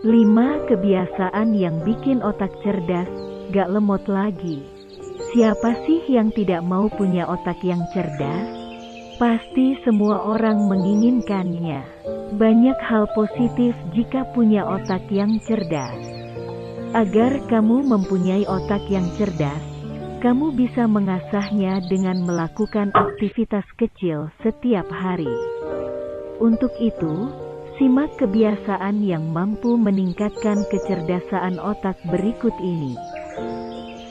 5 kebiasaan yang bikin otak cerdas, gak lemot lagi. Siapa sih yang tidak mau punya otak yang cerdas? Pasti semua orang menginginkannya. Banyak hal positif jika punya otak yang cerdas. Agar kamu mempunyai otak yang cerdas, kamu bisa mengasahnya dengan melakukan aktivitas kecil setiap hari. Untuk itu, simak kebiasaan yang mampu meningkatkan kecerdasan otak berikut ini.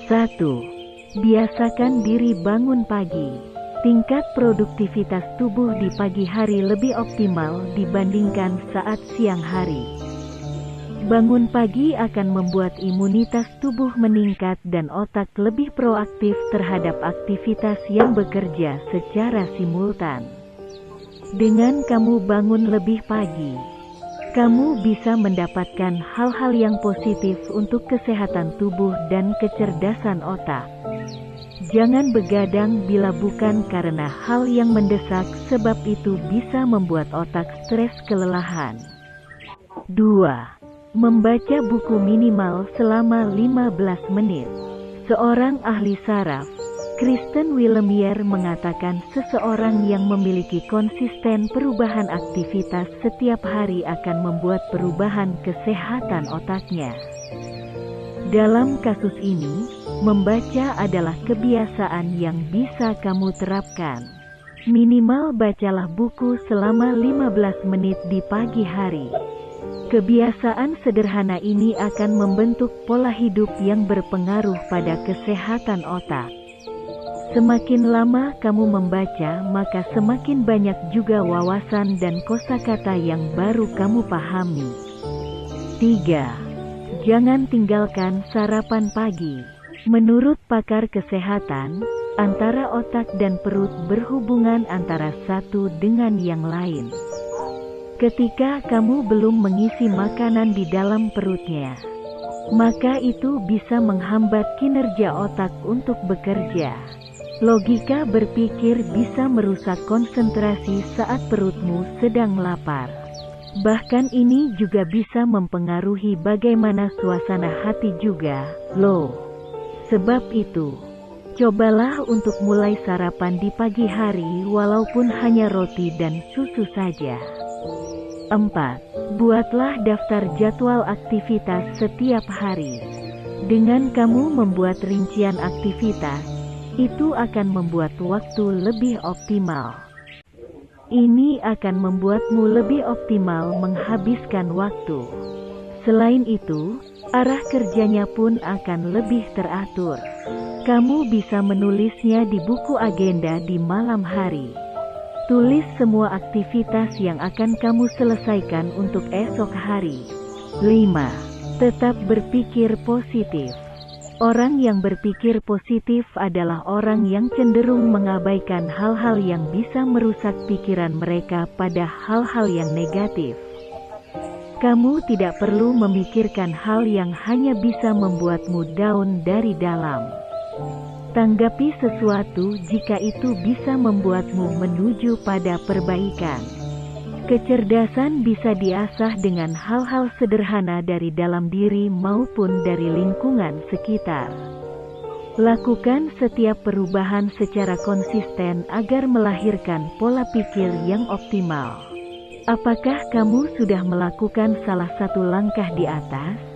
1. Biasakan diri bangun pagi. Tingkat produktivitas tubuh di pagi hari lebih optimal dibandingkan saat siang hari. Bangun pagi akan membuat imunitas tubuh meningkat dan otak lebih proaktif terhadap aktivitas yang bekerja secara simultan. Dengan kamu bangun lebih pagi, kamu bisa mendapatkan hal-hal yang positif untuk kesehatan tubuh dan kecerdasan otak. Jangan begadang bila bukan karena hal yang mendesak, sebab itu bisa membuat otak stres kelelahan. 2. Membaca buku minimal selama 15 menit. Seorang ahli saraf, Kristen Willemier, mengatakan seseorang yang memiliki konsisten perubahan aktivitas setiap hari akan membuat perubahan kesehatan otaknya. Dalam kasus ini, membaca adalah kebiasaan yang bisa kamu terapkan. Minimal bacalah buku selama 15 menit di pagi hari. Kebiasaan sederhana ini akan membentuk pola hidup yang berpengaruh pada kesehatan otak. Semakin lama kamu membaca, maka semakin banyak juga wawasan dan kosakata yang baru kamu pahami. 3. Jangan tinggalkan sarapan pagi. Menurut pakar kesehatan, antara otak dan perut berhubungan antara satu dengan yang lain. Ketika kamu belum mengisi makanan di dalam perutnya, maka itu bisa menghambat kinerja otak untuk bekerja. Logika berpikir bisa merusak konsentrasi saat perutmu sedang lapar. Bahkan ini juga bisa mempengaruhi bagaimana suasana hati juga, loh. Sebab itu, cobalah untuk mulai sarapan di pagi hari walaupun hanya roti dan susu saja. 4. Buatlah daftar jadwal aktivitas setiap hari. Dengan kamu membuat rincian aktivitas, itu akan membuat waktu lebih optimal. Ini akan membuatmu lebih optimal menghabiskan waktu. Selain itu, arah kerjanya pun akan lebih teratur. Kamu bisa menulisnya di buku agenda di malam hari. Tulis semua aktivitas yang akan kamu selesaikan untuk esok hari. 5. Tetap berpikir positif. Orang yang berpikir positif adalah orang yang cenderung mengabaikan hal-hal yang bisa merusak pikiran mereka pada hal-hal yang negatif. Kamu tidak perlu memikirkan hal yang hanya bisa membuatmu down dari dalam. Tanggapi sesuatu jika itu bisa membuatmu menuju pada perbaikan. Kecerdasan bisa diasah dengan hal-hal sederhana dari dalam diri maupun dari lingkungan sekitar. Lakukan setiap perubahan secara konsisten agar melahirkan pola pikir yang optimal. Apakah kamu sudah melakukan salah satu langkah di atas?